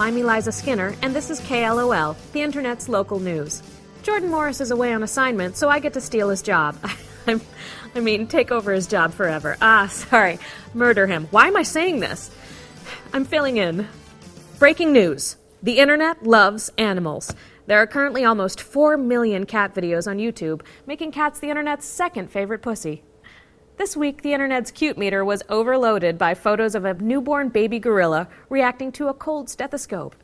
I'm Eliza Skinner, and this is KLOL, the Internet's local news. Jordan Morris is away on assignment, so I get to steal his job. Take over his job forever. Murder him. Why am I saying this? I'm filling in. Breaking news. The Internet loves animals. There are currently almost 4 million cat videos on YouTube, making cats the Internet's second favorite pussy. This week, the Internet's cute meter was overloaded by photos of a newborn baby gorilla reacting to a cold stethoscope.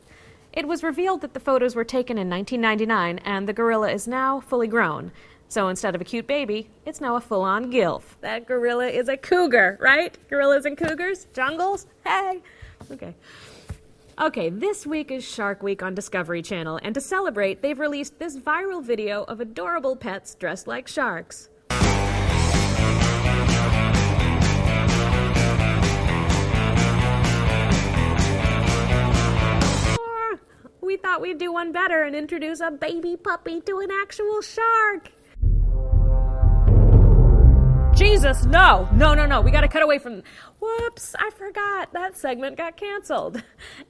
It was revealed that the photos were taken in 1999, and the gorilla is now fully grown. So instead of a cute baby, it's now a full-on gilf. That gorilla is a cougar, right? Gorillas and cougars? Jungles? Hey! Okay, this week is Shark Week on Discovery Channel, and to celebrate, they've released this viral video of adorable pets dressed like sharks. We thought we'd do one better and introduce a baby puppy to an actual shark. Jesus, no, we gotta cut away from... Whoops, I forgot. That segment got canceled.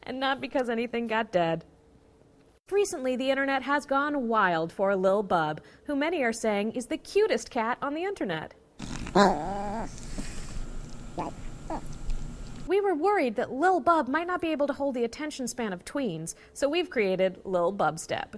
And not because anything got dead. Recently, the Internet has gone wild for Lil Bub, who many are saying is the cutest cat on the Internet. We were worried that Lil Bub might not be able to hold the attention span of tweens, so we've created Lil Bub Step.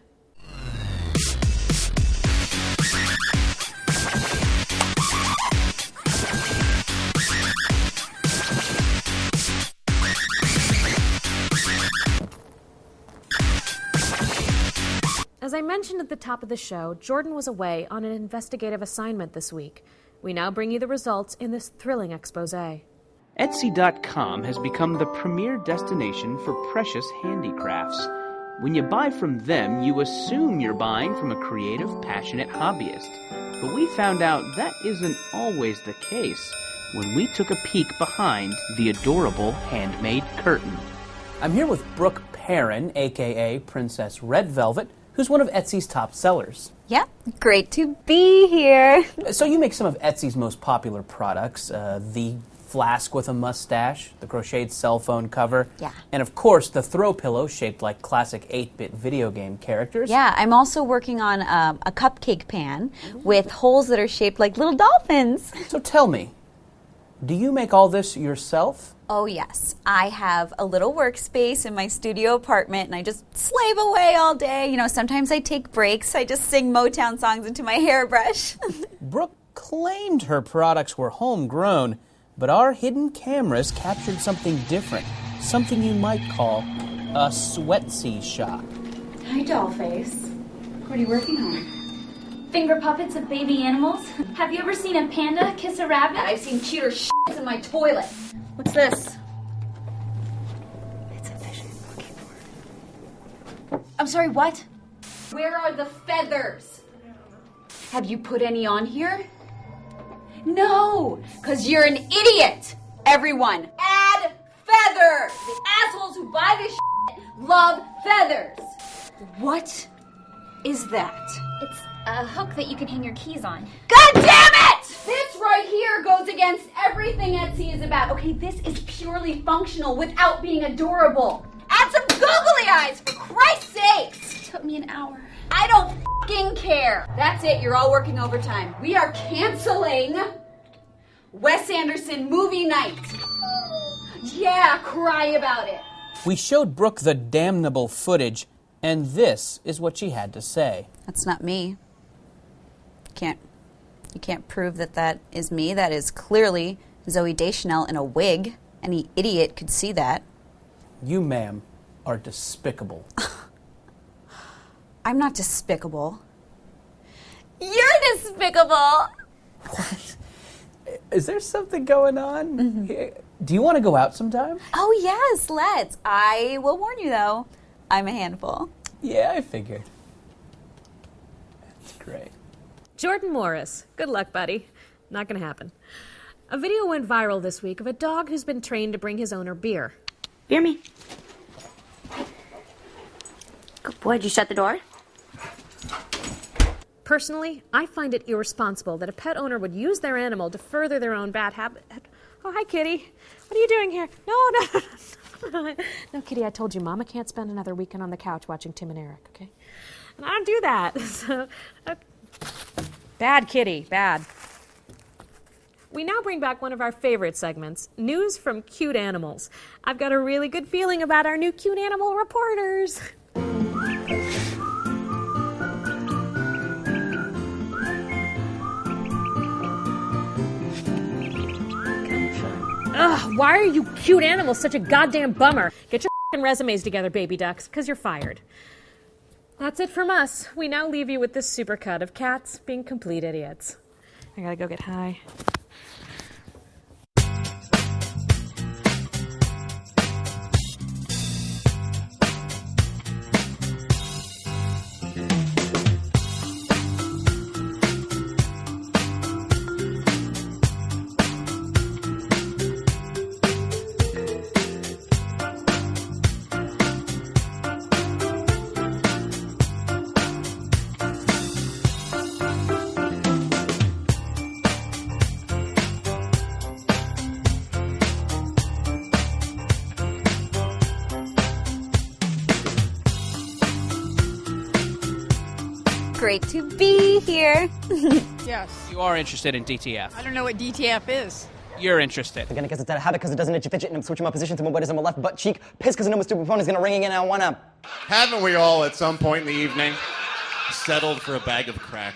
As I mentioned at the top of the show, Jordan was away on an investigative assignment this week. We now bring you the results in this thrilling expose. Etsy.com has become the premier destination for precious handicrafts. When you buy from them, you assume you're buying from a creative, passionate hobbyist. But we found out that isn't always the case when we took a peek behind the adorable handmade curtain. I'm here with Brooke Perrin, aka Princess Red Velvet, who's one of Etsy's top sellers. Yeah, great to be here. So you make some of Etsy's most popular products, the flask with a mustache, the crocheted cell phone cover, and of course the throw pillow shaped like classic 8-bit video game characters. Yeah, I'm also working on a cupcake pan with holes that are shaped like little dolphins. So tell me, do you make all this yourself? Oh yes, I have a little workspace in my studio apartment and I just slave away all day. You know, sometimes I take breaks, I just sing Motown songs into my hairbrush. Brooke claimed her products were homegrown, but our hidden cameras captured something different, something you might call a sweatsy shop. Hi, Dollface. What are you working on? Finger puppets of baby animals. Have you ever seen a panda kiss a rabbit? I've seen cuter shits in my toilet. What's this? It's a vision keyboard. I'm sorry, what? Where are the feathers? Have you put any on here? No, because you're an idiot. Everyone, add feathers. The assholes who buy this shit love feathers. What is that? It's a hook that you can hang your keys on. God damn it! This right here goes against everything Etsy is about. Okay, this is purely functional without being adorable. Add some googly eyes, for Christ's sakes! It took me an hour. I don't f***ing care. That's it, you're all working overtime. We are canceling Wes Anderson movie night. Yeah, cry about it. We showed Brooke the damnable footage, and this is what she had to say. That's not me. You can't prove that that is me. That is clearly Zooey Deschanel in a wig. Any idiot could see that. You, ma'am, are despicable. I'm not despicable. You're despicable! What? Is there something going on? Mm-hmm. Do you want to go out sometime? Oh, yes, let's. I will warn you, though. I'm a handful. Yeah, I figured. That's great. Jordan Morris. Good luck, buddy. Not gonna happen. A video went viral this week of a dog who's been trained to bring his owner beer. Beer me. Good boy, did you shut the door? Personally, I find it irresponsible that a pet owner would use their animal to further their own bad habit. Oh, hi, kitty. What are you doing here? No. No, Kitty, I told you, Mama can't spend another weekend on the couch watching Tim and Eric, okay? And I don't do that. So, bad Kitty, bad. We now bring back one of our favorite segments, News from Cute Animals. I've got a really good feeling about our new cute animal reporters. Ugh, why are you cute animals such a goddamn bummer? Get your f***ing resumes together, baby ducks, because you're fired. That's it from us. We now leave you with this supercut of cats being complete idiots. I gotta go get high. Great to be here. Yes. You are interested in DTF. I don't know what DTF is. You're interested. Again, I guess it's out of habit because it doesn't itch you fidget, and I'm switching my position to my butt is on my left butt cheek. Pissed because I know my stupid phone is going to ring again, and I want to... Haven't we all at some point in the evening settled for a bag of crack?